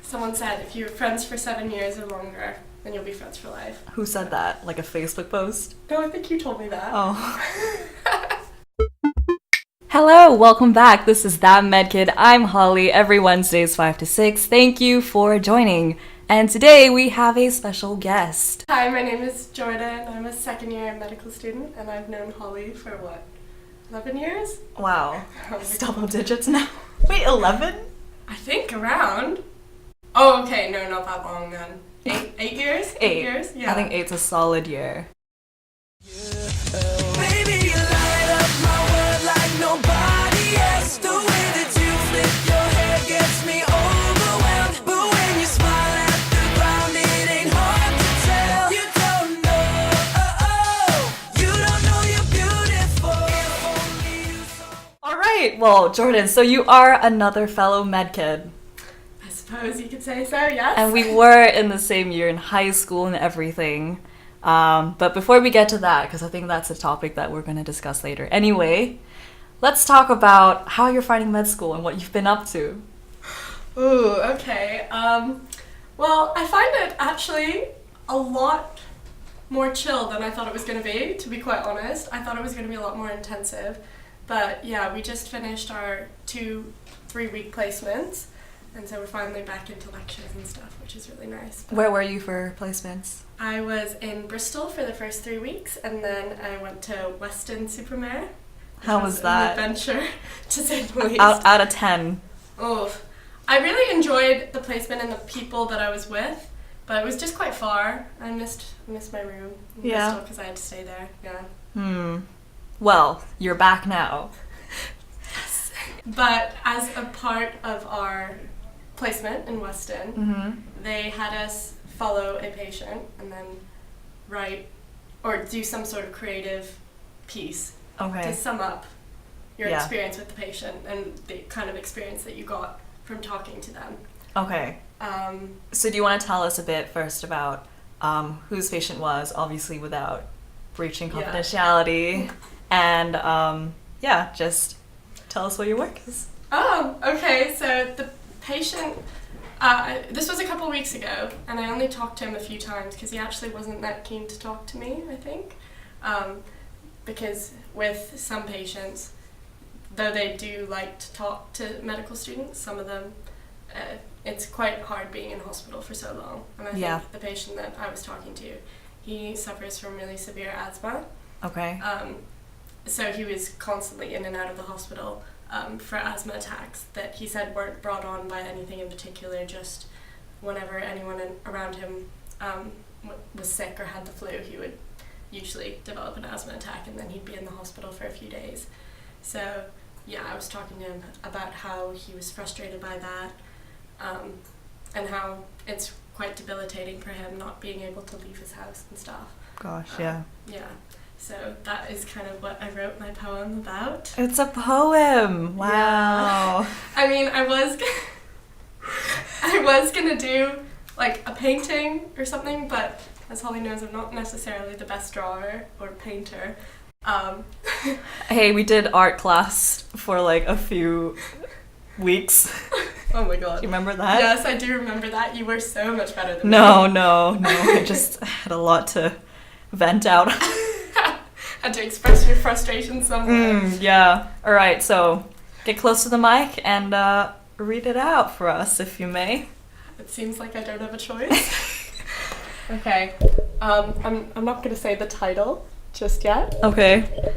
Someone said if you're friends for 7 years or longer, then you'll be friends for life. Who said that? Like a Facebook post? No, I think you told me that. Oh. Hello, welcome back. This is That Med Kid. I'm Holly. Every Wednesdays 5 to 6. Thank you for joining. And today we have a special guest. Hi, my name is Jordyn. I'm a second-year medical student, and I've known Holly for 11 years? Wow. It's double digits now. Wait, 11? I think around. Oh, okay. No, not that long then. 8 years? 8 years? Yeah. I think 8's a solid year. Baby, you light up my world like nobody else. The way that you flip your hair gets me overwhelmed. But when you smile at the ground, it ain't hard to tell. You don't know you're beautiful. If only you saw. Alright, well, Jordyn, so you are another fellow med kid. I suppose you could say so, yes. And we were in the same year in high school and everything. But before we get to that, because I think that's a topic that we're going to discuss later. Anyway, let's talk about how you're finding med school and what you've been up to. Ooh, okay. Well, I find it actually a lot more chill than I thought it was going to be quite honest. I thought it was going to be a lot more intensive. But yeah, we just finished our 2-3 week placements. And so we're finally back into lectures and stuff, which is really nice. But Where were you for placements? I was in Bristol for the first 3 weeks, and then I went to Weston-super-Mare. How was that? An adventure, to say the least. Out of 10. Oh, I really enjoyed the placement and the people that I was with, but it was just quite far. I missed my room in Bristol because I had to stay there. Yeah. Well, you're back now. Yes. But as a part of our placement in Weston, they had us follow a patient and then write or do some sort of creative piece to sum up your experience with the patient and the kind of experience that you got from talking to them. Okay. So do you want to tell us a bit first about whose patient was, obviously without breaching confidentiality, and just tell us what your work is. Oh, okay. So the patient, this was a couple weeks ago, and I only talked to him a few times because he actually wasn't that keen to talk to me, I think. Because with some patients, though they do like to talk to medical students, some of them, it's quite hard being in hospital for so long. And I think the patient that I was talking to, he suffers from really severe asthma. Okay. So he was constantly in and out of the hospital for asthma attacks that he said weren't brought on by anything in particular, just whenever anyone around him was sick or had the flu, he would usually develop an asthma attack and then he'd be in the hospital for a few days. So yeah, I was talking to him about how he was frustrated by that and how it's quite debilitating for him not being able to leave his house and stuff. Gosh, yeah. Yeah. So that is kind of what I wrote my poem about. It's a poem. Wow. Yeah. I mean, I was gonna do like a painting or something, but as Holly knows, I'm not necessarily the best drawer or painter. Hey, we did art class for like a few weeks. Oh my god. Do you remember that? Yes, I do remember that. You were so much better than me. No. I just had a lot to vent out. Had to express your frustration somewhere. Yeah. All right, so get close to the mic and read it out for us, if you may. It seems like I don't have a choice. Okay. I'm not going to say the title just yet. Okay.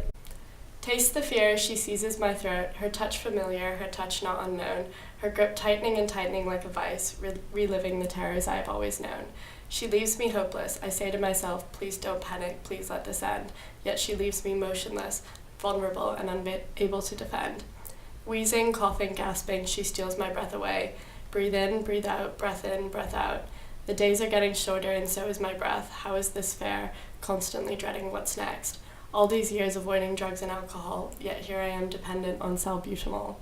Taste the fear she seizes my throat, her touch familiar, her touch not unknown, her grip tightening and tightening like a vice, reliving the terrors I have always known. She leaves me hopeless. I say to myself, please don't panic, please let this end. Yet she leaves me motionless, vulnerable and unable to defend. Wheezing, coughing, gasping, she steals my breath away. Breathe in, breathe out, breath in, breath out. The days are getting shorter and so is my breath. How is this fair? Constantly dreading what's next. All these years avoiding drugs and alcohol, yet here I am dependent on salbutamol.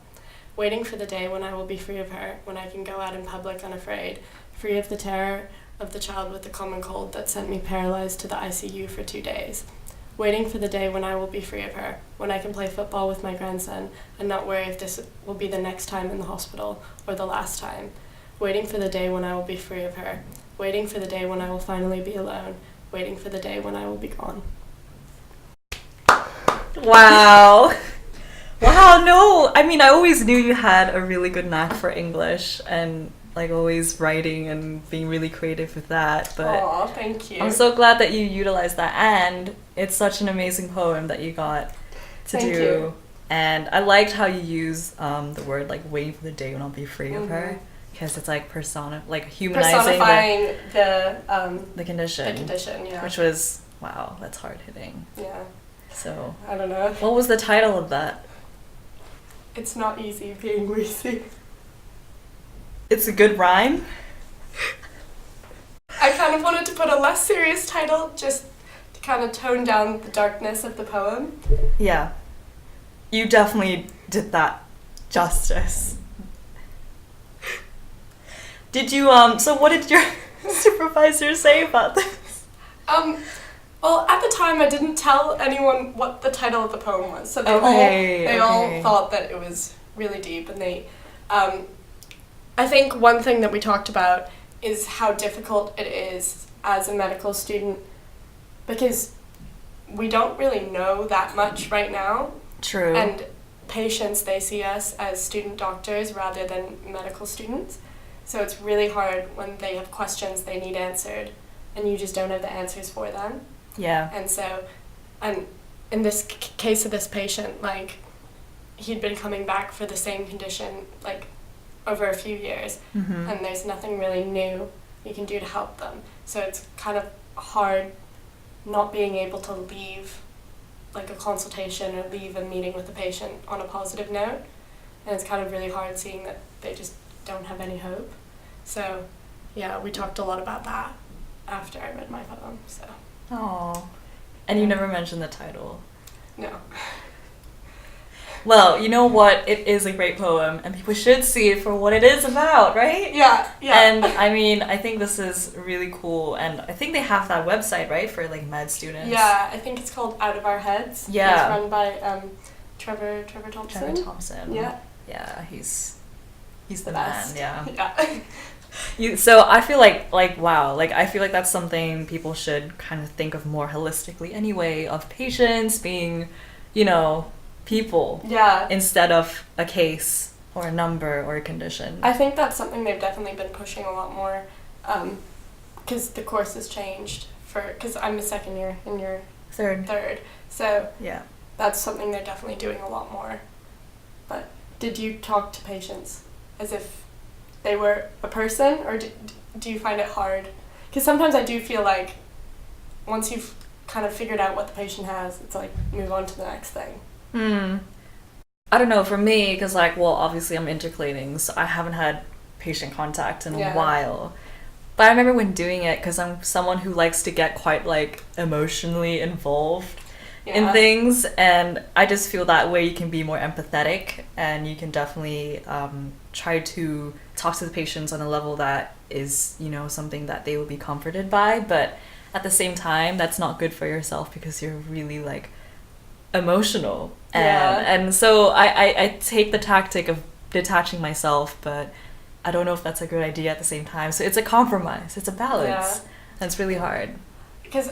Waiting for the day when I will be free of her, when I can go out in public unafraid, free of the terror of the child with the common cold that sent me paralyzed to the ICU for 2 days. Waiting for the day when I will be free of her, when I can play football with my grandson and not worry if this will be the next time in the hospital or the last time. waiting for the day when I will be free of her, waiting for the day when I will finally be alone, waiting for the day when I will be gone. Wow. Wow, no. I mean, I always knew you had a really good knack for English and like always writing and being really creative with that. But Aw, thank you. I'm so glad that you utilized that, and it's such an amazing poem that you got to Thank do. you. And I liked how you use the word like waiting for the day when I'll be free of her, because it's like humanizing personifying the condition. The condition, yeah. Which was, wow, that's hard hitting. Yeah. So I don't know. what was the title of that? It's not easy being wheezy. It's a good rhyme. I kind of wanted to put a less serious title just to kind of tone down the darkness of the poem. Yeah. You definitely did that justice. Did you, so what did your supervisor say about this? Well, at the time I didn't tell anyone what the title of the poem was, so they all thought that it was really deep, and they, I think one thing that we talked about is how difficult it is as a medical student, because we don't really know that much right now. True. And patients, they see us as student doctors rather than medical students. So it's really hard when they have questions they need answered and you just don't have the answers for them. Yeah. And so, and in this case of this patient, like, he'd been coming back for the same condition, like, over a few years, and there's nothing really new you can do to help them. So it's kind of hard not being able to leave like a consultation or leave a meeting with the patient on a positive note, and it's kind of really hard seeing that they just don't have any hope. So yeah, we talked a lot about that after I read my poem. So Oh. And you never mentioned the title. no. Well, you know what? It is a great poem, and people should see it for what it is about, right? Yeah. And I mean, I think this is really cool, and I think they have that website, right, for like med students. Yeah, I think it's called Out of Our Heads. Yeah. It's run by Trevor Thompson. Trevor Thompson. Yeah. Yeah, he's the best. man. Yeah. Yeah. So I feel like wow, like I feel like that's something people should kind of think of more holistically anyway, of patients being, you know, people. Yeah. Instead of a case or a number or a condition. I think that's something they've definitely been pushing a lot more, because the course has changed because I'm a second year and you're third. So yeah, that's something they're definitely doing a lot more. But did you talk to patients as if they were a person, or do you find it hard? Because sometimes I do feel like once you've kind of figured out what the patient has, it's like move on to the next thing. I don't know, for me, because like, well, obviously I'm intercalating, so I haven't had patient contact in a while. But I remember when doing it, because I'm someone who likes to get quite like emotionally involved in things, and I just feel that way you can be more empathetic, and you can definitely try to talk to the patients on a level that is, you know, something that they will be comforted by, but at the same time, that's not good for yourself because you're really like emotional. And so I take the tactic of detaching myself, but I don't know if that's a good idea at the same time. So it's a compromise, it's a balance. And it's really hard. Because,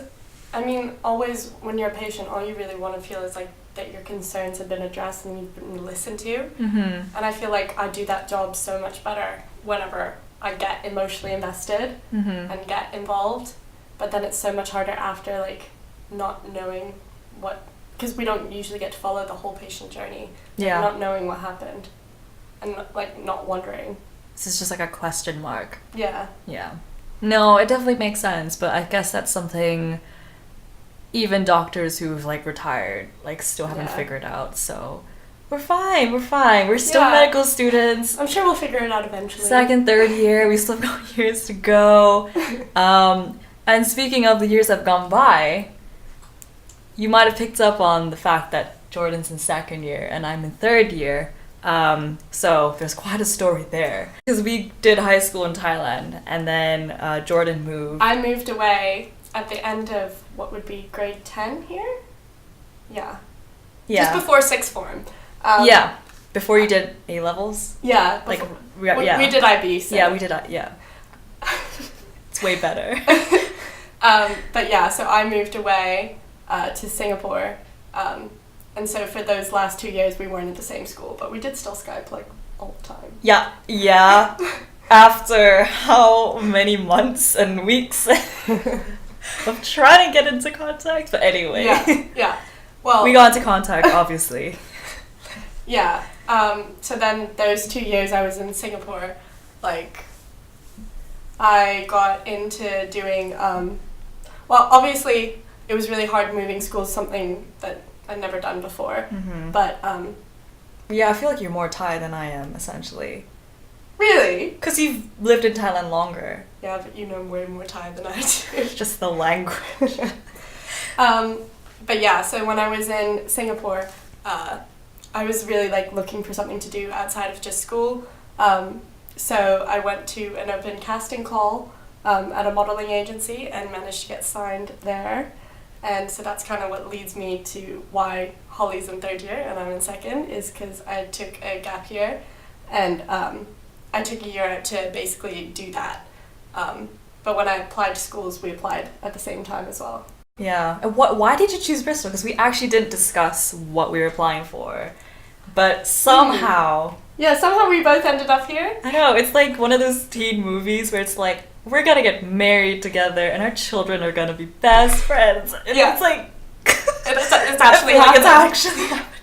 I mean, always when you're a patient, all you really want to feel is like that your concerns have been addressed and you've been listened to. And I feel like I do that job so much better whenever I get emotionally invested and get involved. But then it's so much harder after, like, not knowing what... Because we don't usually get to follow the whole patient journey. Yeah. Not knowing what happened. And, like, not wondering. This is just like a question mark. Yeah. Yeah. No, it definitely makes sense, but I guess that's something even doctors who've, like, retired, like, still haven't figured out, so... We're fine. We're still medical students. I'm sure we'll figure it out eventually. Second, third year, we still have got years to go. And speaking of the years that have gone by, you might have picked up on the fact that Jordyn's in second year and I'm in third year. So there's quite a story there. Because we did high school in Thailand, and then Jordyn moved. I moved away at the end of what would be grade 10 here? Yeah. Just before sixth form. Before you did A-levels? Yeah. Like, yeah. We did IB, so. Yeah, we did, yeah. It's way better. But yeah, so I moved away to Singapore. And so for those last 2 years, we weren't at the same school, but we did still Skype, like, all the time. Yeah. After how many months and weeks of trying to get into contact? But anyway. Yeah. Well, we got into contact, obviously. Yeah. So then those 2 years I was in Singapore, like, I got into doing, well, obviously it was really hard moving schools, something that I'd never done before. Mm-hmm. But, yeah, I feel like you're more Thai than I am, essentially. Really? Because you've lived in Thailand longer. Yeah, but you know way more Thai than I do. Just the language. But yeah, so when I was in Singapore, I was really like looking for something to do outside of just school. So I went to an open casting call at a modeling agency and managed to get signed there. And so that's kind of what leads me to why Holly's in third year and I'm in second, is because I took a gap year and I took a year out to basically do that. But when I applied to schools, we applied at the same time as well. Yeah. And why did you choose Bristol? Because we actually didn't discuss what we were applying for. But somehow... Yeah, somehow we both ended up here. I know, it's like one of those teen movies where it's like, we're gonna get married together and our children are gonna be best friends. And yeah. It's like... it's actually happening. It's actually happening.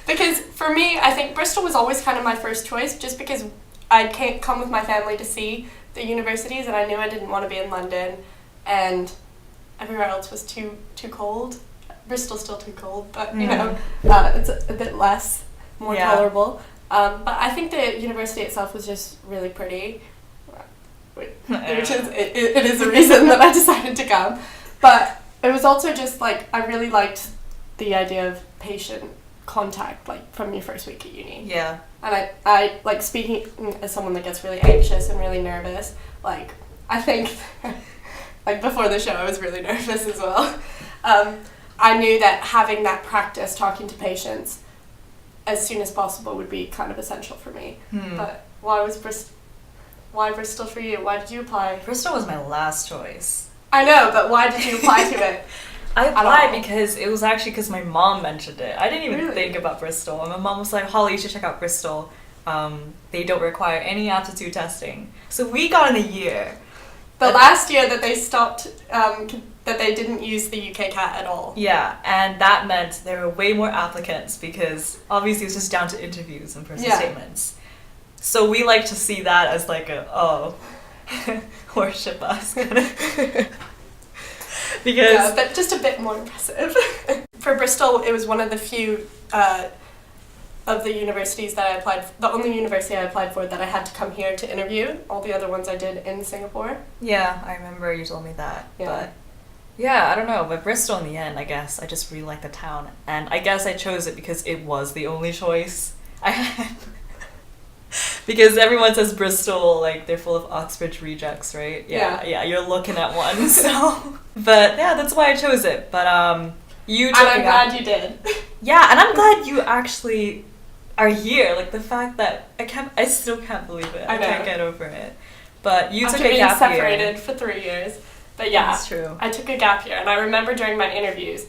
Because for me, I think Bristol was always kind of my first choice, just because I can't come with my family to see the universities and I knew I didn't want to be in London and everywhere else was too cold. Bristol's still too cold, but you know, it's a bit less, more tolerable. But I think the university itself was just really pretty, which is it is the reason that I decided to come. But it was also just like I really liked the idea of patient contact, like from your first week at uni. Yeah. And I like, speaking as someone that gets really anxious and really nervous, like I think like before the show I was really nervous as well. I knew that having that practice talking to patients as soon as possible would be kind of essential for me. But why Bristol for you? Why did you apply? Bristol was my last choice. I know, but why did you apply to it? I applied because it was actually because my mom mentioned it. I didn't even think about Bristol. And my mom was like, Holly, you should check out Bristol. They don't require any aptitude testing. So we got in a year. The last year that they stopped, that they didn't use the UK CAT at all. Yeah, and that meant there were way more applicants because obviously it's just down to interviews and personal statements. So we like to see that as like worship us kind of. Because but just a bit more impressive. For Bristol, it was one of the few of the universities that I applied, the only university I applied for that I had to come here to interview. All the other ones I did in Singapore. Yeah, I remember you told me that. Yeah. But yeah, I don't know, but Bristol in the end, I guess, I just really like the town. And I guess I chose it because it was the only choice I had. Because everyone says Bristol, like, they're full of Oxbridge rejects, right? Yeah, you're looking at one, so... But, yeah, that's why I chose it. But, you took And I'm glad you did. Yeah, and I'm glad you actually are here. Like, the fact that... I still can't believe it. I can't get over it. But you took a gap year. After being separated for 3 years. But yeah, that's true. I took a gap year, and I remember during my interviews,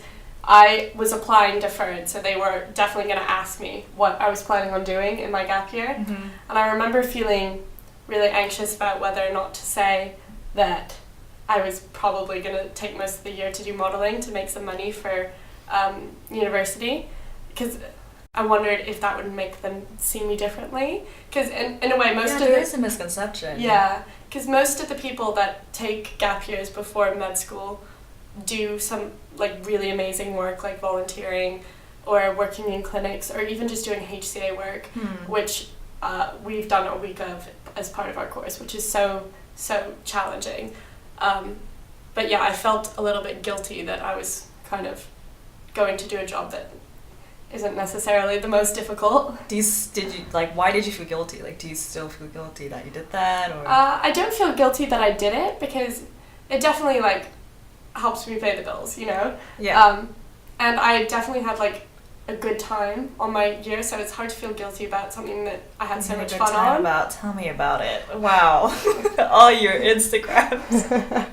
I was applying deferred, so they were definitely going to ask me what I was planning on doing in my gap year. Mm-hmm. And I remember feeling really anxious about whether or not to say that I was probably going to take most of the year to do modelling to make some money for university, because I wondered if that would make them see me differently. Because in a way, there is a misconception. Yeah, because most of the people that take gap years before med school do some like really amazing work, like volunteering or working in clinics or even just doing HCA work, which we've done a week of as part of our course, which is so challenging. But yeah, I felt a little bit guilty that I was kind of going to do a job that isn't necessarily the most difficult. Why did you feel guilty? Like, do you still feel guilty that you did that? Or I don't feel guilty that I did it, because it definitely like helps me pay the bills, you know? Yeah. And I definitely had like a good time on my year, so it's hard to feel guilty about something that I had so much Good fun time on. Tell me about it. Wow. All your Instagrams.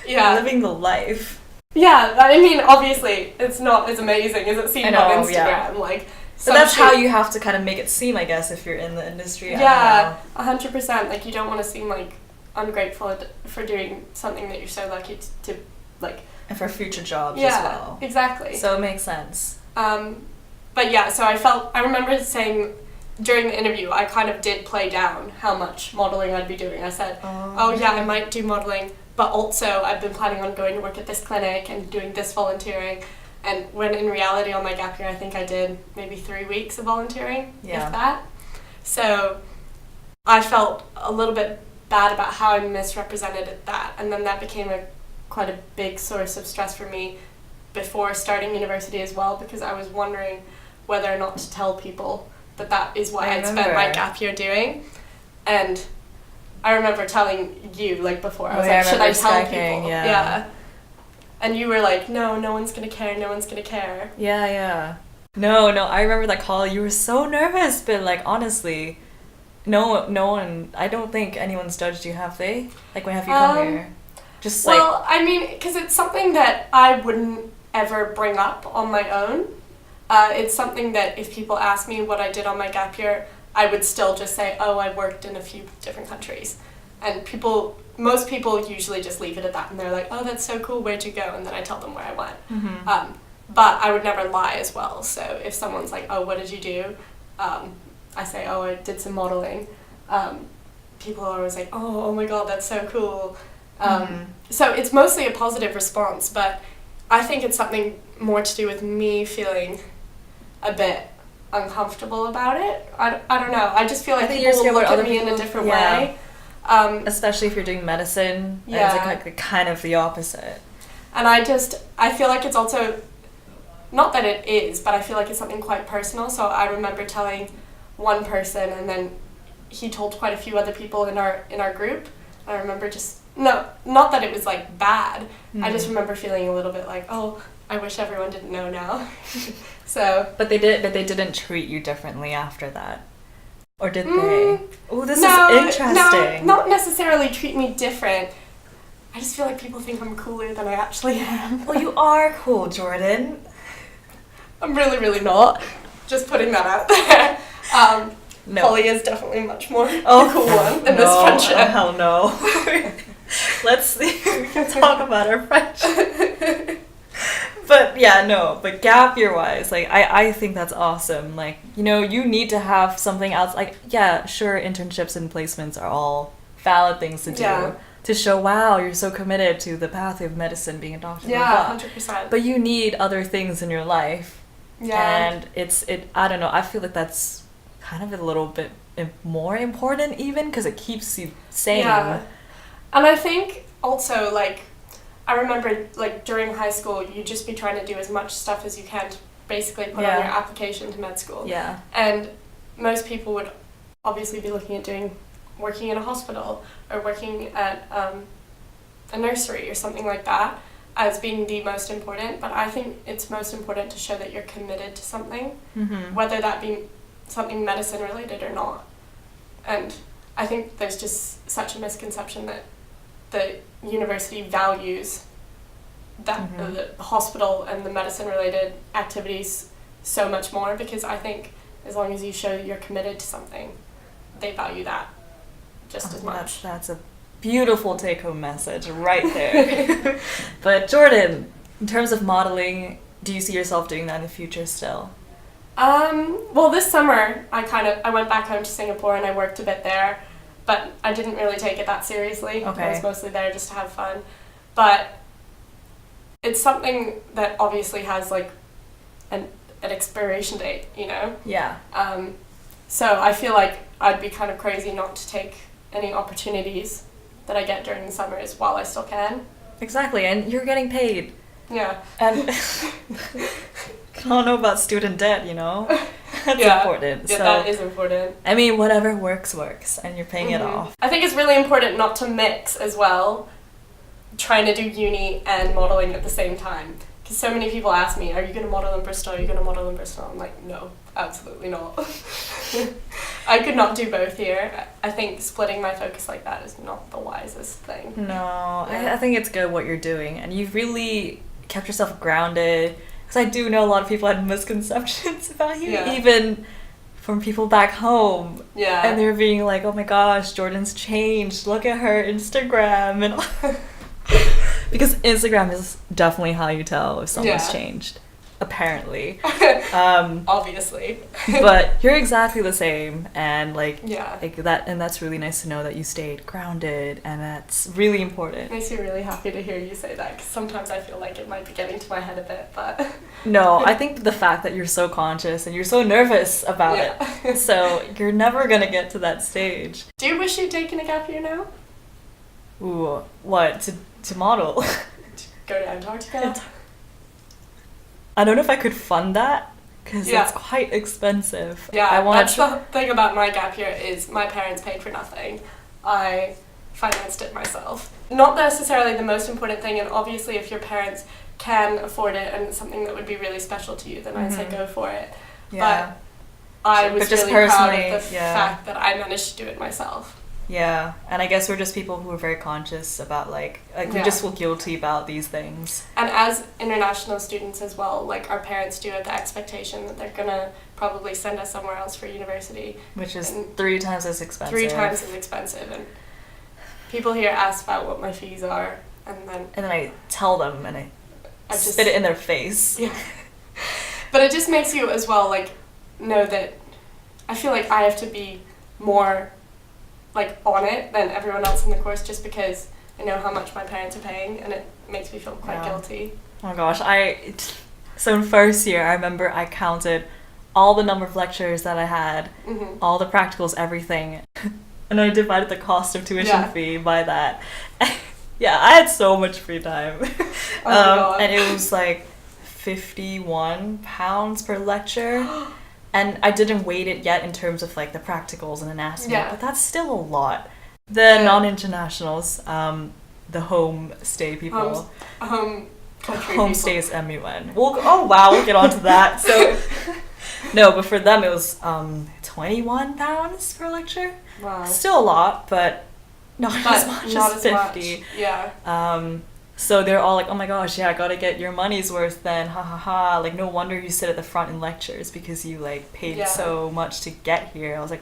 Yeah. Living the life. Yeah, I mean, obviously, it's not as amazing as it seemed on Instagram. Yeah. Like, but that's how you have to kind of make it seem, I guess, if you're in the industry. Yeah, 100%. Like, you don't want to seem like ungrateful for doing something that you're so lucky to like. And for future jobs yeah, as well. Exactly. So it makes sense. But yeah, so I remember saying during the interview, I kind of did play down how much modelling I'd be doing. I said, oh yeah, I might do modelling, but also I've been planning on going to work at this clinic and doing this volunteering. And when in reality on my gap year, I think I did maybe 3 weeks of volunteering, if that. So I felt a little bit bad about how I misrepresented that. And then that became quite a big source of stress for me before starting university as well, because I was wondering whether or not to tell people that is what I'd spent my gap year doing. And I remember telling you, like, before, I was like, should I tell people? Yeah. And you were like, no one's gonna care, no one's gonna care. Yeah. No, I remember that call. You were so nervous, but, like, honestly, no one, I don't think anyone's judged you, have they? Like, when have you come here? Just like... Well, I mean, because it's something that I wouldn't ever bring up on my own. It's something that if people ask me what I did on my gap year, I would still just say, oh, I worked in a few different countries. And most people usually just leave it at that, and they're like, oh, that's so cool, where'd you go? And then I tell them where I went. Mm-hmm. But I would never lie as well. So if someone's like, oh, what did you do? I say, oh, I did some modelling. People are always like, oh my God, that's so cool. So it's mostly a positive response, but I think it's something more to do with me feeling a bit uncomfortable about it. I don't know. I just feel like people will look at me in a different way. Especially if you're doing medicine. Yeah. It's like kind of the opposite. And I feel like it's also, not that it is, but I feel like it's something quite personal. So I remember telling one person, and then he told quite a few other people in our group. I remember not that it was like bad. I just remember feeling a little bit like, oh, I wish everyone didn't know now. So. But they didn't treat you differently after that, or did they? Oh, this is interesting. No, not necessarily treat me different. I just feel like people think I'm cooler than I actually am. Well, you are cool, Jordyn. I'm really, really not. Just putting that out there. No. Holly is definitely much more the cool one in this friendship. Hell no. Let's see. We can talk about our friendship. But gap year wise, like, I think that's awesome. Like, you know, you need to have something else. Like, yeah, sure, internships and placements are all valid things to do to show, wow, you're so committed to the path of medicine, being a doctor. Yeah, 100%. But you need other things in your life. Yeah. And I don't know, I feel like that's kind of a little bit more important even, because it keeps you sane. Yeah. And I think also, like, I remember, like, during high school, you'd just be trying to do as much stuff as you can to basically put on your application to med school. Yeah. And most people would obviously be looking at working in a hospital or working at a nursery or something like that as being the most important. But I think it's most important to show that you're committed to something, whether that be something medicine related or not. And I think there's just such a misconception that the university values that the hospital and the medicine related activities so much more, because I think as long as you show you're committed to something, they value that just as much. That's a beautiful take-home message right there. But Jordyn, in terms of modeling, do you see yourself doing that in the future still? Well, this summer I went back home to Singapore and I worked a bit there, but I didn't really take it that seriously. Okay. I was mostly there just to have fun. But it's something that obviously has like an expiration date, you know? Yeah. So I feel like I'd be kind of crazy not to take any opportunities that I get during the summers while I still can. Exactly, and you're getting paid. Yeah. And I don't know about student debt, you know? That's important. Yeah, so, that is important. I mean, whatever works, and you're paying it off. I think it's really important not to mix as well, trying to do uni and modelling at the same time. because so many people ask me, are you going to model in Bristol? Are you going to model in Bristol? I'm like, no, absolutely not. I could not do both here. I think splitting my focus like that is not the wisest thing. No, I think it's good what you're doing, and you've really kept yourself grounded, because I do know a lot of people had misconceptions about you, even from people back home. Yeah. And they're being like, oh my gosh, Jordyn's changed. Look at her Instagram. And because Instagram is definitely how you tell if someone's changed. Apparently. Obviously. But you're exactly the same, and like that, and that's really nice to know that you stayed grounded, and that's really important. It makes me really happy to hear you say that, because sometimes I feel like it might be getting to my head a bit, but no, I think the fact that you're so conscious and you're so nervous about it, so you're never gonna get to that stage. Do you wish you'd taken a gap year now? Ooh, what, to model? To go to Antarctica? I don't know if I could fund that, because it's quite expensive. Yeah, that's the thing about my gap year, is my parents paid for nothing. I financed it myself. Not necessarily the most important thing, and obviously if your parents can afford it and it's something that would be really special to you, then I'd say go for it. Yeah. But I was really proud of the fact that I managed to do it myself. Yeah, and I guess we're just people who are very conscious about like we just feel guilty about these things. And as international students as well, like our parents do have the expectation that they're gonna probably send us somewhere else for university. Which is 3 times as expensive. 3 times as expensive. And people here ask about what my fees are, and then I tell them, and I just spit it in their face. Yeah. But it just makes you as well like know that I feel like I have to be more like on it than everyone else in the course, just because I know how much my parents are paying, and it makes me feel quite guilty. Oh my gosh, so in first year I remember I counted all the number of lectures that I had, all the practicals, everything, and I divided the cost of tuition fee by that. Yeah, I had so much free time. Oh my God. And it was like £51 per lecture. And I didn't weight it yet in terms of like the practicals and anatomy, but that's still a lot. The non-internationals, the home stay people, home stays MUN. We'll get on to that. So no, but for them it was £21 per lecture. Wow, still a lot, but not as much as 50. Much. Yeah. So they're all like, oh my gosh, yeah, I gotta get your money's worth then, ha ha ha. Like, no wonder you sit at the front in lectures, because you like paid so much to get here. I was like,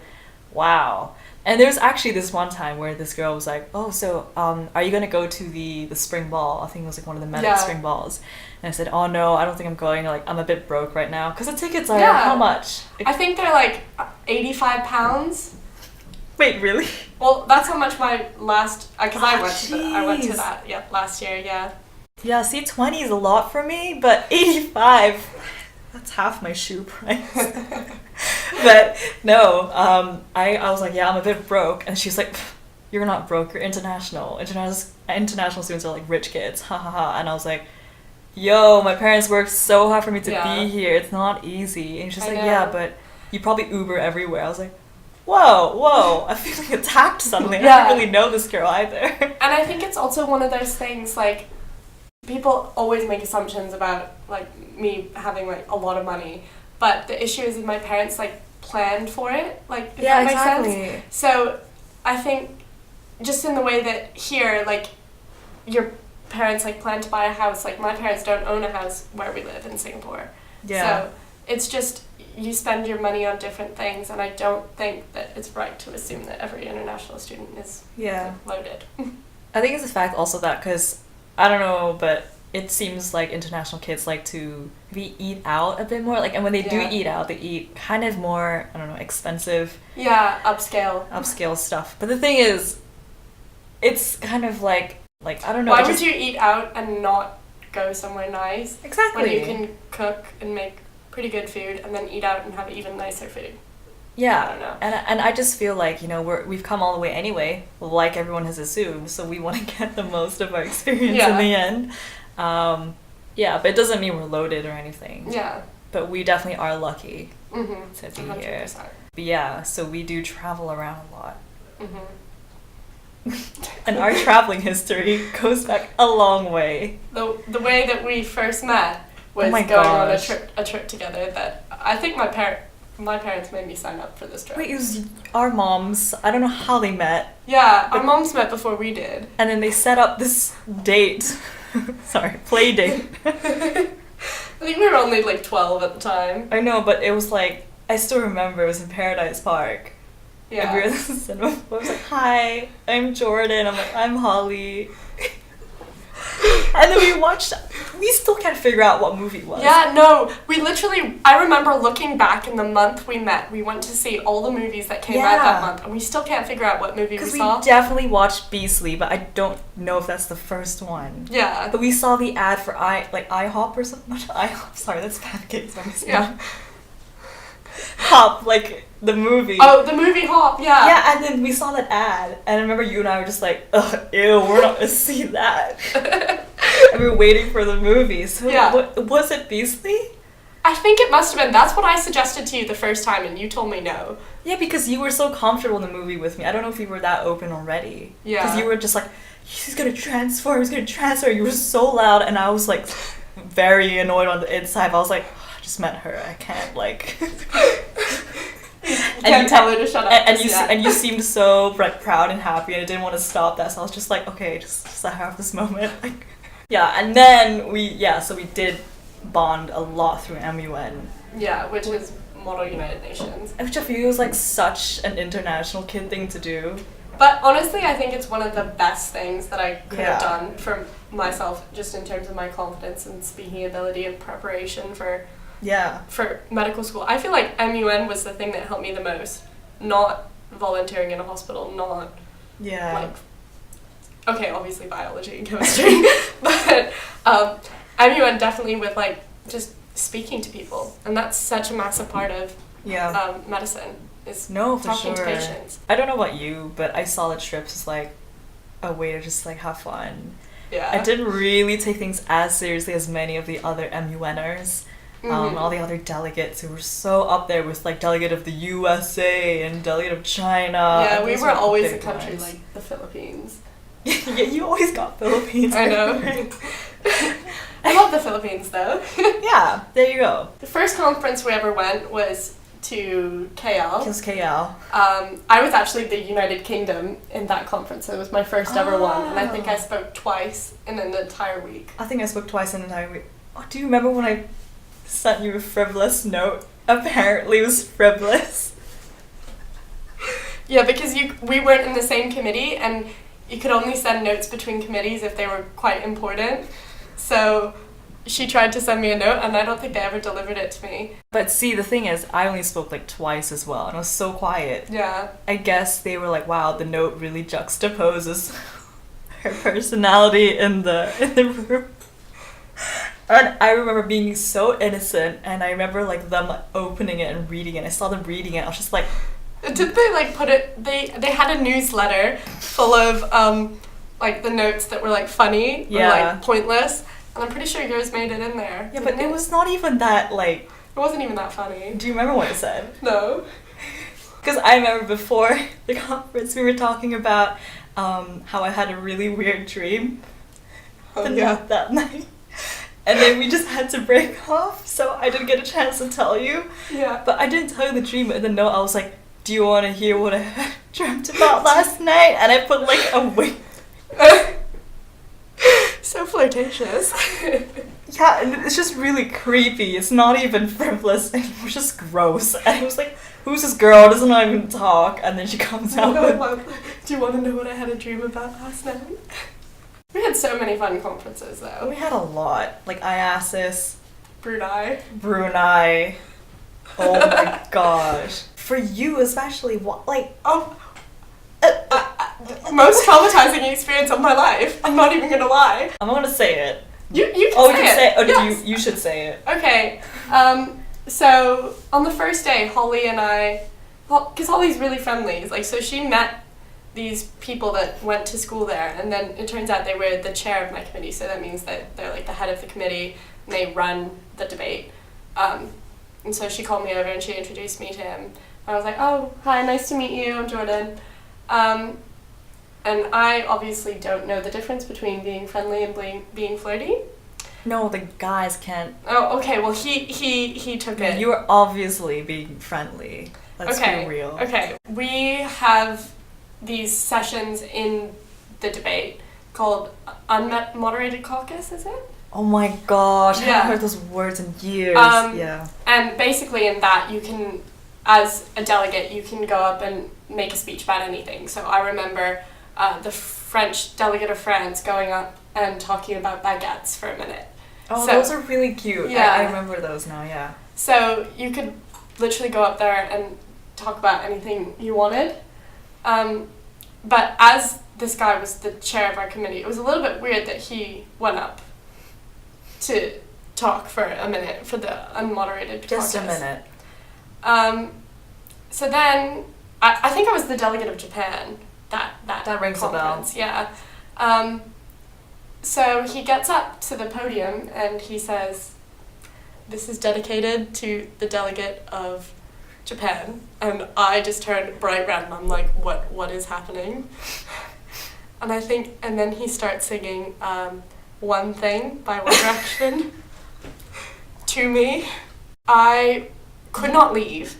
wow. And there was actually this one time where this girl was like, oh, so are you gonna go to the spring ball? I think it was like one of the medic spring balls. And I said, oh no, I don't think I'm going. Like, I'm a bit broke right now, because the tickets are how much? I think they're like £85. Wait, really? Well, that's how much my last, because I went to that last year. Yeah, see, 20 is a lot for me, but 85, that's half my shoe price. But no, I was like, yeah, I'm a bit broke, and she's like, you're not broke, you're international. International students are like rich kids, ha ha ha. And I was like, yo, my parents worked so hard for me to be here, it's not easy. And she's like, yeah, but you probably Uber everywhere. I was like, whoa, I feel like attacked suddenly. I don't really know this girl either. And I think it's also one of those things, like, people always make assumptions about, like, me having, like, a lot of money. But the issue is that my parents, like, planned for it. Like, if that makes sense. So I think just in the way that here, like, your parents, like, plan to buy a house. Like, my parents don't own a house where we live in Singapore. Yeah. So it's just, you spend your money on different things, and I don't think that it's right to assume that every international student is like, loaded. I think it's the fact also that, because, I don't know, but it seems like international kids like to maybe eat out a bit more, like, and when they do eat out, they eat kind of more, I don't know, expensive. Yeah, upscale stuff. But the thing is, it's kind of like, I don't know. Why would you eat out and not go somewhere nice? Exactly. When you can cook and make pretty good food, and then eat out and have even nicer food. Yeah, I don't know. And I just feel like, you know, we've come all the way anyway, like everyone has assumed, so we want to get the most of our experience in the end. But it doesn't mean we're loaded or anything. Yeah. But we definitely are lucky to be 100%. Here. But yeah, so we do travel around a lot. and our traveling history goes back a long way. The way that we first met was Oh my going on gosh. a trip together that I think my parents made me sign up for this trip. Wait, it was our moms. I don't know how they met. Yeah, our moms met before we did. And then they set up this date. Sorry, play date. I think we were only like 12 at the time. I know, but it was like, I still remember it was in Paradise Park. Yeah. And we were in the cinema. I was like, hi, I'm Jordyn. I'm like, I'm Holly. And then we still can't figure out what movie it was. Yeah, no, I remember looking back in the month we met, we went to see all the movies that came out that month, and we still can't figure out what movie we saw. Because we definitely watched Beastly, but I don't know if that's the first one. Yeah. But we saw the ad for IHOP or something. Not IHOP, sorry, that's pancakes. Yeah. Hop, like the movie. Oh, the movie Hop, yeah. Yeah, and then we saw that ad, and I remember you and I were just like, ugh, ew, we're not gonna see that. And we were waiting for the movie. So Yeah. Was it Beastly? I think it must have been. That's what I suggested to you the first time, and you told me no. Yeah, because you were so comfortable in the movie with me. I don't know if you were that open already. Yeah. Because you were just like, he's gonna transform. You were so loud, and I was like very annoyed on the inside. I was like, I just met her. I can't like. Can't tell her to shut up. And you seemed so like proud and happy, and I didn't want to stop that. So I was just like, okay, just I have this moment. Like, yeah, and then we did bond a lot through MUN. Yeah, which is Model United Nations. Which I feel was like such an international kid thing to do. But honestly, I think it's one of the best things that I could have Yeah. done for myself, just in terms of my confidence and speaking ability and preparation for medical school. I feel like MUN was the thing that helped me the most. Not volunteering in a hospital, not like, okay, obviously biology and chemistry, but MUN definitely with like just speaking to people, and that's such a massive part of medicine. Is talking to patients. I don't know about you, but I saw the trips as like a way to just like have fun. Yeah. I didn't really take things as seriously as many of the other MUNers. All the other delegates who were so up there with like delegate of the USA and delegate of China. Yeah, we were always a big country ones. like the Philippines. Yeah, you always got Philippines. I know. I love the Philippines though. Yeah, there you go. The first conference we ever went was to KL. Just KL. I was actually the United Kingdom in that conference. It was my first ever one, and I think I spoke twice in an entire week. I think I spoke twice in an entire week. Oh, do you remember when I sent you a frivolous note? Apparently it was frivolous. Yeah, because we weren't in the same committee, and you could only send notes between committees if they were quite important. So she tried to send me a note, and I don't think they ever delivered it to me. But see, the thing is, I only spoke like twice as well, and I was so quiet. Yeah. I guess they were like, wow, the note really juxtaposes her personality in the room. And I remember being so innocent, and I remember like them opening it and reading it. I saw them reading it. I was just like, did they like put it? They had a newsletter full of like the notes that were like funny or like pointless, and I'm pretty sure yours made it in there. Yeah, but it was not even that like. It wasn't even that funny. Do you remember what it said? No. Because I remember before the conference we were talking about how I had a really weird dream that night. And then we just had to break off, so I didn't get a chance to tell you. Yeah. But I didn't tell you the dream, but in the note I was like, do you want to hear what I dreamt about last night? And I put like a wink. So flirtatious. Yeah, and it's just really creepy. It's not even frivolous anymore, it's just gross. And I was like, who's this girl? Doesn't even talk. And then she comes out with... Do you want to know what I had a dream about last night? We had so many fun conferences though. We had a lot. Like IASIS. Brunei. Oh my gosh. For you especially, what, like... most traumatizing experience of my life. I'm not even gonna lie. I'm gonna say it. You can say it. Oh, yes. you should say it. Okay. So on the first day, Holly and I, because Holly's really friendly, like, so she met these people that went to school there, and then it turns out they were the chair of my committee, so that means that they're like the head of the committee, and they run the debate. And so she called me over and she introduced me to him. And I was like, oh, hi, nice to meet you, I'm Jordyn. And I obviously don't know the difference between being friendly and being flirty. No, the guys can't. Oh, okay. Well, he took it. You were obviously being friendly. Let's be real. Okay. We have these sessions in the debate called unmoderated caucus, is it? Oh my gosh, I Yeah. haven't heard those words in years. Yeah. And basically in that you can, as a delegate, you can go up and make a speech about anything. So I remember the French delegate of France going up and talking about baguettes for a minute. Oh, So- those are really cute. Yeah. I remember those now, yeah. So you could literally go up there and talk about anything you wanted. But as this guy was the chair of our committee, it was a little bit weird that he went up to talk for a minute for the unmoderated Just a caucus. minute. So then, I think I was the delegate of Japan. That rings a bell. conference, yeah. So he gets up to the podium and he says, "This is dedicated to the delegate of Japan." And I just turned bright red and I'm like, what is happening? And then he starts singing One Thing by One Direction to me. I could not leave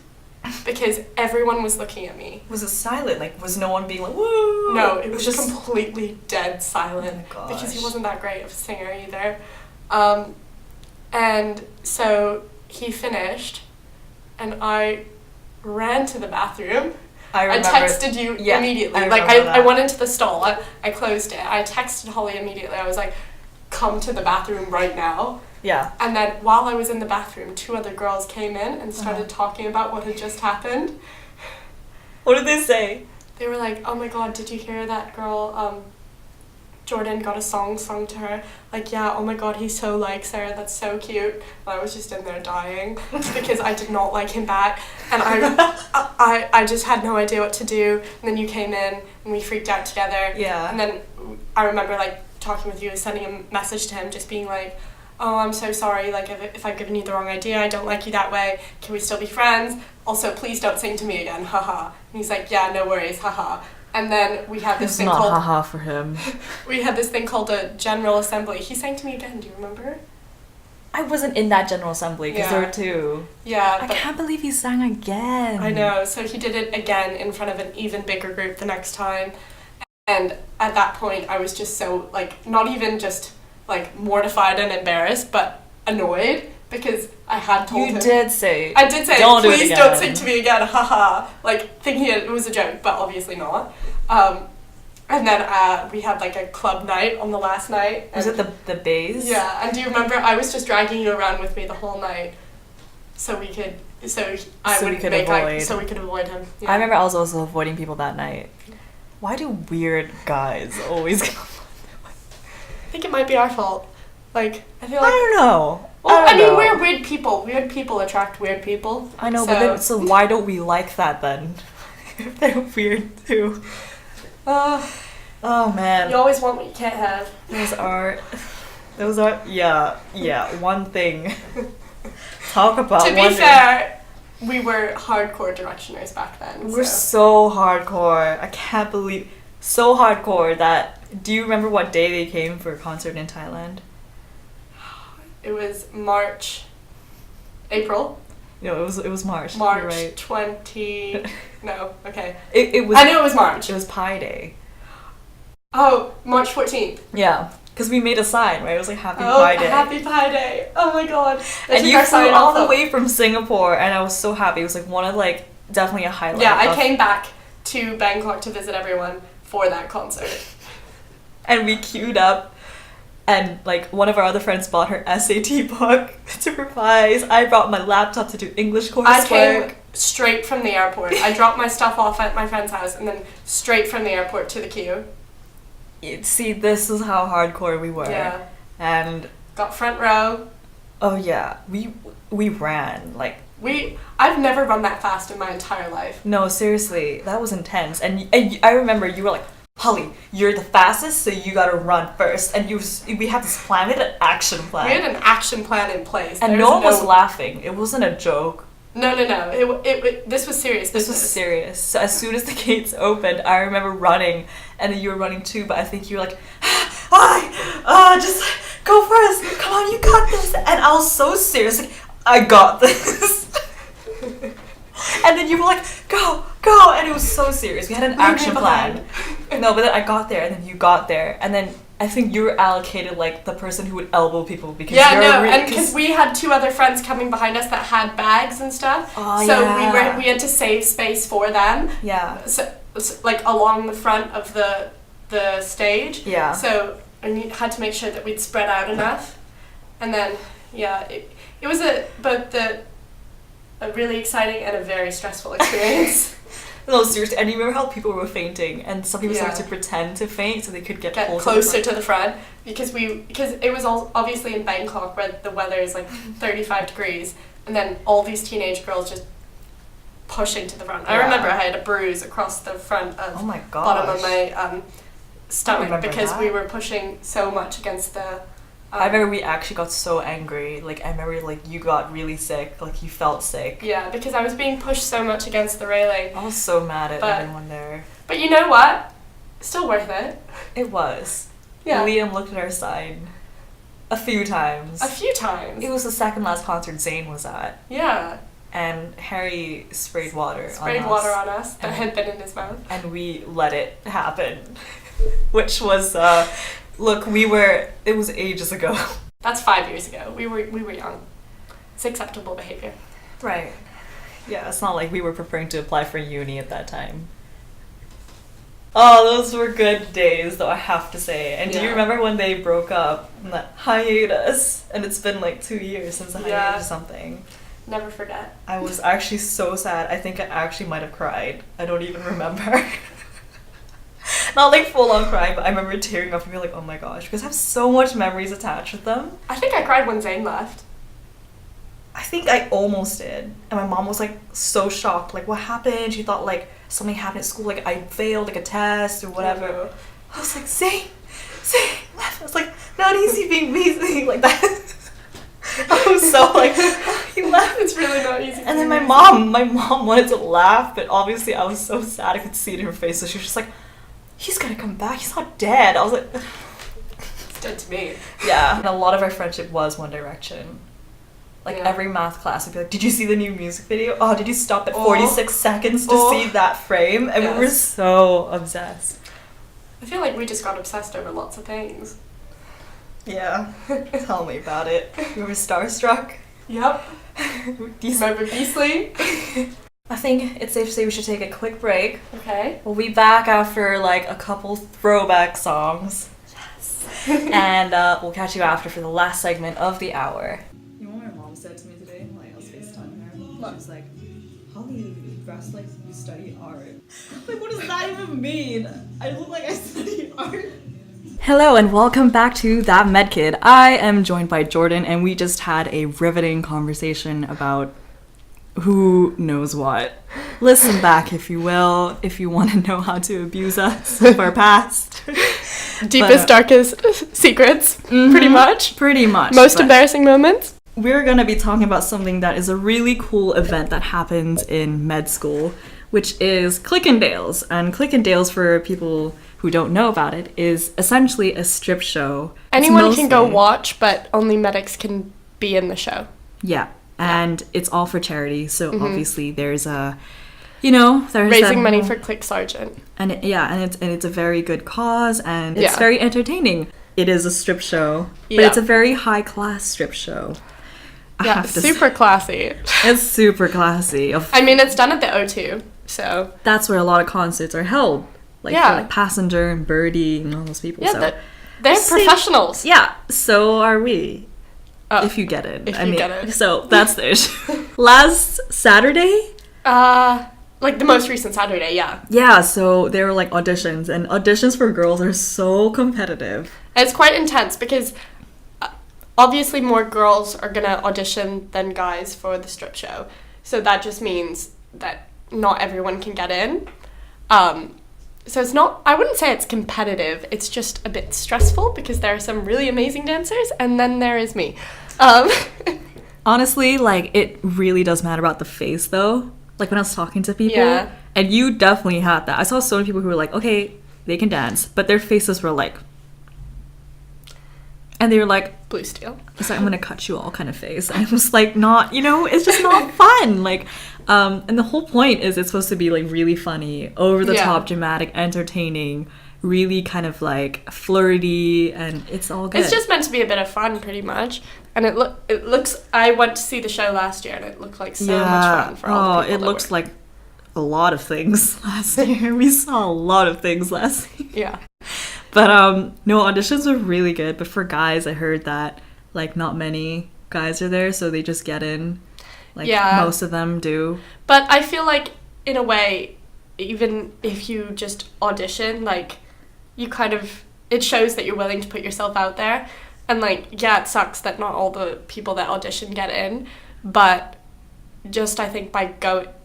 because everyone was looking at me. Was it silent? Like, was no one being like, woo? No, it was just completely dead silent Oh my because he gosh. wasn't that great of a singer either. And so he finished and I ran to the bathroom. I remember. texted you immediately. I Like, remember I that. went into the stall, I closed it, I texted Holly immediately. I was like, come to the bathroom right now. Yeah. And then while I was in the bathroom, 2 other girls came in and started talking about what had just happened. What did they say? They were like, oh my god, did you hear that girl, Jordyn got a song sung to her? Like, yeah, oh my god, he so likes her, that's so cute. And I was just in there dying because I did not like him back. And I just had no idea what to do. And then you came in and we freaked out together. Yeah. And then I remember, like, talking with you and sending a message to him, just being like, oh, I'm so sorry, like, if I've given you the wrong idea, I don't like you that way, can we still be friends? Also, please don't sing to me again, haha. And he's like, yeah, no worries, haha. And then we had this It's thing not called haha for him. we had this thing called a General Assembly. He sang to me again, do you remember? I wasn't in that General Assembly because there Yeah. were 2. Yeah, I but can't believe he sang again. I know. So he did it again in front of an even bigger group the next time. And at that point, I was just so, like, not even just, like, mortified and embarrassed, but annoyed because I had told him. You did say. I did say, "Don't do it please don't again." sing to me again, haha. Like, thinking it was a joke, but obviously not. And then we had, like, a club night on the last night. Was it the bays? Yeah, and do you remember, I was just dragging you around with me the whole night so we could avoid him. Yeah. I remember I was also avoiding people that night. Why do weird guys always come? I think it might be our fault. Like, I feel I like... don't know. Well, I mean, know. we're weird people. Weird people attract weird people. I know, but then, so why don't we like that then? If they're weird too. Oh man. You always want what you can't have. Those are, yeah, one thing. Talk about To be fair, we were hardcore directioners back then. We're so hardcore. I can't believe, so hardcore that, do you remember what day they came for a concert in Thailand? It was April. No, it was March. March You're right. 20... No, okay. It was. I knew it was March. It was Pi Day. Oh, March 14th. Yeah, because we made a sign, right? It was like Happy Oh, Pi Day. Happy Pi Day. Oh my god. They And took you our flew sign all off the of- way from Singapore, and I was so happy. It was like one of definitely a highlight. Yeah, I of- came back to Bangkok to visit everyone for that concert. And we queued up, and one of our other friends bought her SAT book to revise. I brought my laptop to do English coursework. I came straight from the airport. I dropped my stuff off at my friend's house and then straight from the airport to the queue. See, this is how hardcore we were. Yeah. And Got front row. oh yeah, we ran I've never run that fast in my entire life. No, seriously, that was intense. And I remember you were like, Holly, you're the fastest, so you gotta run first. And we had this plan, we had an action plan. We had an action plan in place. And There's no one was laughing. It wasn't a joke. No. This was serious. This was serious. So as soon as the gates opened, I remember running, and then you were running too, but I think you were like, just go first. Come on, you got this. And I was so serious, like, I got this. And then you were like, go, and it was so serious. We had an action plan. No, but then I got there, and then you got there, and then I think you were allocated like the person who would elbow people because because we had 2 other friends coming behind us that had bags and stuff. Oh, so yeah. we had to save space for them. Yeah. So like along the front of the stage. Yeah. So I had to make sure that we'd spread out enough, and then it was both a really exciting and a very stressful experience. No, seriously. And you remember how people were fainting, and some people started to pretend to faint so they could get closer to the front because it was all obviously in Bangkok where the weather is like 35 degrees, and then all these teenage girls just pushing to the front. I remember I had a bruise across the front of bottom of my stomach because we were pushing so much against the. I remember we actually got so angry. Like, I remember, like, you got really sick. Like, you felt sick. Yeah, because I was being pushed so much against the railing. I was so mad at everyone there. But you know what? Still worth it. It was. Yeah. Liam looked at our side a few times. It was the second last concert Zayn was at. Yeah. And Harry sprayed water on us that had been in his mouth. And we let it happen. Which was... Look, it was ages ago. That's 5 years ago. We were young. It's acceptable behavior. Right. Yeah, it's not like we were preparing to apply for uni at that time. Oh, those were good days, though, I have to say. And do you remember when they broke up? That hiatus? And it's been like 2 years since the hiatus or something. Never forget. I was actually so sad. I think I actually might have cried. I don't even remember. Not like full on crying, but I remember tearing up and being like, oh my gosh, because I have so much memories attached with them. I think I cried when Zayn left. I think I almost did. And my mom was like so shocked. Like, what happened? She thought like something happened at school, like I failed like a test or whatever. Oh. I was like, Zayn left. I was like, not easy being me, like that. I was so like, he left. It's really not easy. And then my mom wanted to laugh, but obviously I was so sad. I could see it in her face. So she was just like, he's gonna come back. He's not dead. I was like, it's dead to me. Yeah. And a lot of our friendship was One Direction. Like every math class would be like, did you see the new music video? Oh, did you stop at 46 seconds to see that frame? And we were so obsessed. I feel like we just got obsessed over lots of things. Yeah. Tell me about it. We were starstruck. Yep. Remember Beasley? I think it's safe to say we should take a quick break. Okay. We'll be back after like a couple throwback songs. Yes. And we'll catch you after for the last segment of the hour. You know what my mom said to me today? Like, I was FaceTiming her. She was like, Holly, you dress like you study art. Like, what does that even mean? I look like I study art. Hello and welcome back to That Med Kid. I am joined by Jordyn, and we just had a riveting conversation about who knows what. Listen back, if you will, if you want to know how to abuse us of our past. Deepest, darkest secrets, pretty much. Pretty much. Most embarrassing moments. We're going to be talking about something that is a really cool event that happens in med school, which is Clicendales. And Clicendales, for people who don't know about it, is essentially a strip show. Anyone can go watch, but only medics can be in the show. Yeah. And it's all for charity, so obviously there's a, there's raising money for Click Sergeant. And it's a very good cause, and it's very entertaining. It is a strip show, but it's a very high class strip show. Super classy. It's super classy. I mean, it's done at the O2, so that's where a lot of concerts are held. For like Passenger and Birdie and all those people. Yeah, so they're professionals. Yeah, so are we. If you get it. Get it. So that's this. Last Saturday? Like the most recent Saturday, yeah. Yeah, so there were like auditions, and auditions for girls are so competitive. And it's quite intense because obviously more girls are gonna audition than guys for the strip show. So that just means that not everyone can get in. So it's not, I wouldn't say it's competitive, it's just a bit stressful because there are some really amazing dancers and then there is me. honestly, like, it really does matter about the face, though. Like, when I was talking to people, Yeah. and you definitely had that. I saw so many people who were like, okay, they can dance, but their faces were like, and they were like, Blue steel. it's like, I'm gonna cut you all kind of face. And it was like, not, you know, it's just not fun. Like, and the whole point is it's supposed to be like really funny, over the top, dramatic, entertaining, really kind of like flirty, and it's all good. It's just meant to be a bit of fun, pretty much. And it looks. I went to see the show last year, and it looked like so much fun for all the people. It looks like a lot of things last year. We saw a lot of things last year. Yeah. But no, auditions are really good. But for guys, I heard that like not many guys are there, so they just get in. Like most of them do. But I feel like in a way, even if you just audition, like you kind of, it shows that you're willing to put yourself out there. And like, yeah, it sucks that not all the people that audition get in, but just I think by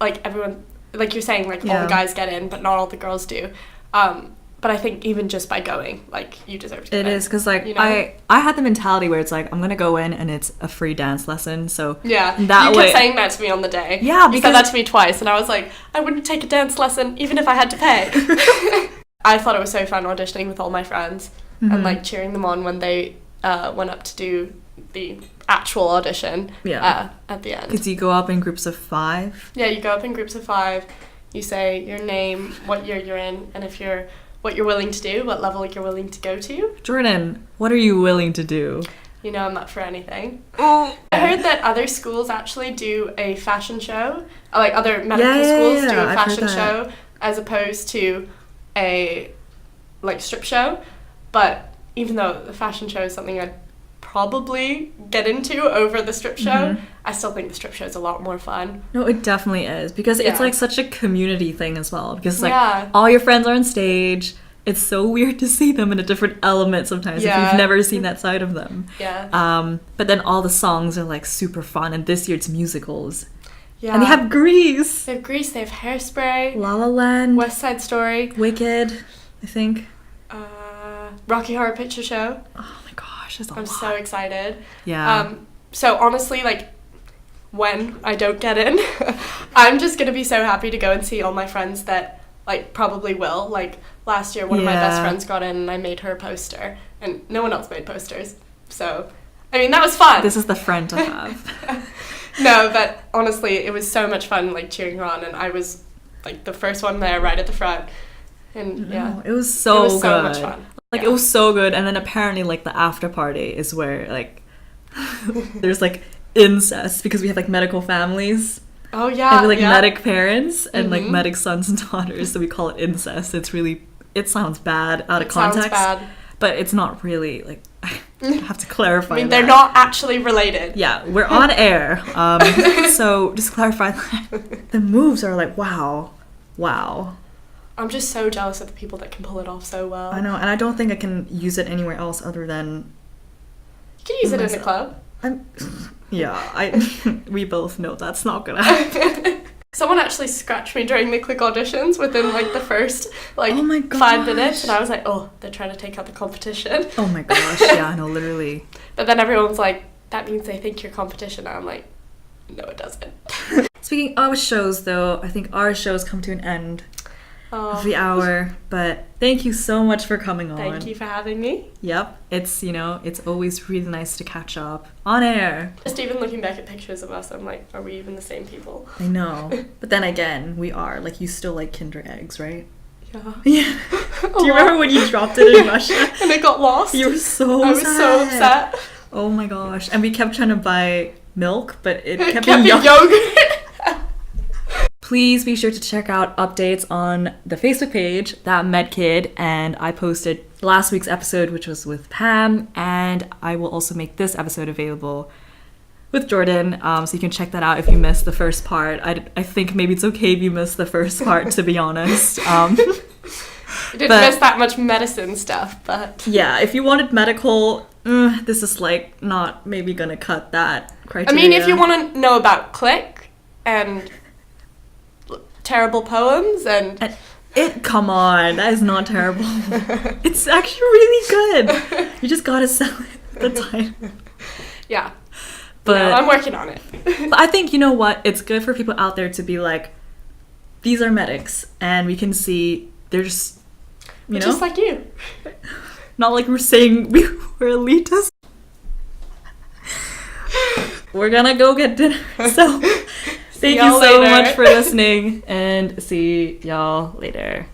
like everyone, like you're saying, like all the guys get in, but not all the girls do. But I think even just by going, like, you deserve to get in. It is, because, like, you know? I had the mentality where it's like, I'm going to go in and it's a free dance lesson, so... Yeah, that you way... kept saying that to me on the day. Yeah, because... You said that to me twice, and I was like, I wouldn't take a dance lesson even if I had to pay. I thought it was so fun auditioning with all my friends and, like, cheering them on when they went up to do the actual audition at the end. Because you go up in groups of 5? Yeah, you go up in groups of 5, you say your name, what year you're in, and if you're... what you're willing to do, what level you're willing to go to. Jordyn, what are you willing to do? You know, I'm up for anything. I heard that other schools actually do a fashion show, like other medical schools do a fashion show as opposed to a like strip show. But even though the fashion show is something I'd probably get into over the strip show, I still think the strip show is a lot more fun. No, it definitely is, because it's like such a community thing as well, because like all your friends are on stage. It's so weird to see them in a different element sometimes if you've never seen that side of them. But then all the songs are like super fun, and this year it's musicals. And they have Grease. They have Grease, they have Hairspray, La La Land, West Side Story, Wicked, I think, Rocky Horror Picture Show. Oh my gosh, it's a I'm lot. so excited. Yeah. So honestly, like, when I don't get in, I'm just gonna be so happy to go and see all my friends that like probably will. Like last year, one of my best friends got in, and I made her a poster, and no one else made posters. So, I mean, that was fun. This is the friend to have. No, but honestly, it was so much fun, like cheering her on, and I was like the first one there, right at the front, and it was so good. So much fun. Like it was so good, and then apparently like the after party is where like there's like incest, because we have like medical families. Oh yeah. And like medic parents and like medic sons and daughters, so we call it incest. It's really, it sounds bad out of context. Sounds bad. But it's not really, like, I have to clarify. I mean, they're not actually related. Yeah, we're on air. So just clarify that. The moves are like, wow. I'm just so jealous of the people that can pull it off so well. I know, and I don't think I can use it anywhere else other than... You can use it in the club. We both know that's not gonna happen. Someone actually scratched me during the Click auditions within like the first 5 minutes, and I was like, oh, they're trying to take out the competition. Oh my gosh, yeah, I know, literally. But then everyone was like, that means they think you're competition. And I'm like, no, it doesn't. Speaking of shows, though, I think our show's come to an end of the hour, but thank you so much for coming on. Thank you for having me. Yep, it's, it's always really nice to catch up on air. Just even looking back at pictures of us, I'm like, are we even the same people? I know, but then again, we are. Like, you still like Kinder Eggs, right? Yeah. Do you remember when you dropped it in Russia? And it got lost? You were so I was so upset. Oh my gosh. And we kept trying to buy milk, but it kept being yogurt. Please be sure to check out updates on the Facebook page, That Med Kid, and I posted last week's episode, which was with Pam, and I will also make this episode available with Jordyn, so you can check that out if you missed the first part. I think maybe it's okay if you missed the first part, to be honest. You didn't miss that much medicine stuff, but... Yeah, if you wanted medical, this is like not maybe gonna cut that criteria. I mean, if you want to know about Click and... terrible poems and come on, that is not terrible. It's actually really good. You just gotta sell it at the time. Yeah. But No, I'm working on it. But I think, you know what? It's good for people out there to be like, these are medics, and we can see they're just, you know? Just like you. Not like we're saying we're elitists. We're gonna go get dinner. So, thank you y'all so later. much for listening, and see y'all later.